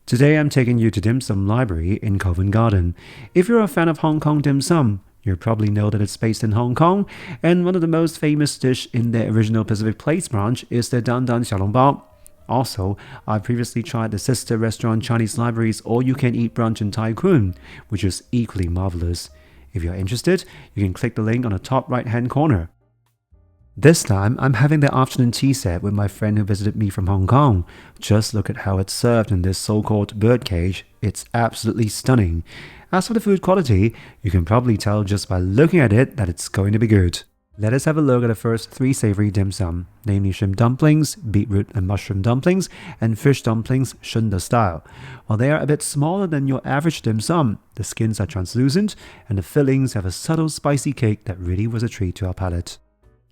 Today I'm taking you to Dim Sum Library in Covent Garden. If you're a fan of Hong Kong dim sum, you probably know that it's based in Hong Kong, and one of the most famous dish in their original Pacific Place branch is their Dan Dan Xiaolongbao. Also, I've previously tried the sister restaurant Chinese Library's all-you-can-eat brunch in Kwun, which is equally marvelous. If you're interested, you can click the link on the top right-hand corner. This time, I'm having the afternoon tea set with my friend who visited me from Hong Kong. Just look at how it's served in this so-called birdcage. It's absolutely stunning. As for the food quality, you can probably tell just by looking at it that it's going to be good. Let us have a look at the first three savory dim sum, namely shrimp dumplings, beetroot and mushroom dumplings, and fish dumplings Shunde style. While they are a bit smaller than your average dim sum, the skins are translucent and the fillings have a subtle spicy kick that really was a treat to our palate.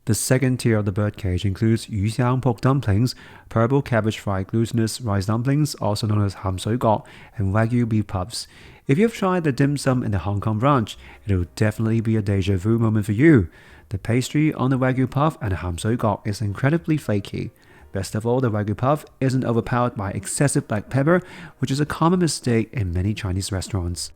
The second tier of the birdcage includes Yu-Xiang pork dumplings, purple cabbage fried glutinous rice dumplings, also known as ham shui gok, and Wagyu beef puffs. If you've tried the dim sum in the Hong Kong branch, it'll definitely be a deja vu moment for you. The pastry on the Wagyu puff and the ham shui gok is incredibly flaky. Best of all, the Wagyu puff isn't overpowered by excessive black pepper, which is a common mistake in many Chinese restaurants.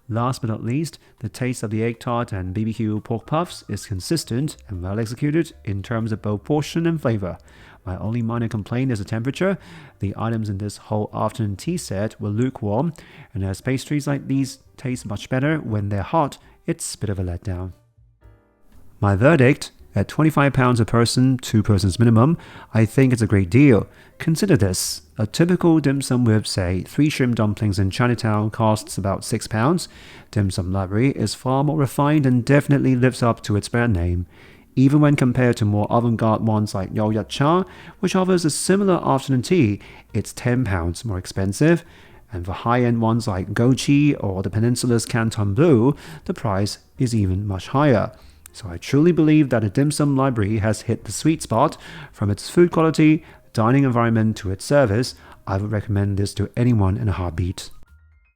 Last but not least, the taste of the egg tart and BBQ pork puffs is consistent and well executed in terms of both portion and flavor. My only minor complaint is the temperature. The items in this whole afternoon tea set were lukewarm, and as pastries like these taste much better when they're hot, it's a bit of a letdown. My verdict: at £25 a person, 2 persons minimum, I think it's a great deal. Consider this. A typical dim sum with, say, 3 shrimp dumplings in Chinatown costs about £6. Dim Sum Library is far more refined and definitely lives up to its brand name. Even when compared to more avant-garde ones like Char, which offers a similar afternoon tea, it's £10 more expensive. And for high-end ones like Gochi or the Peninsula's Canton Bleu, the price is even much higher. So I truly believe that the Dim Sum Library has hit the sweet spot. From its food quality, dining environment to its service, I would recommend this to anyone in a heartbeat.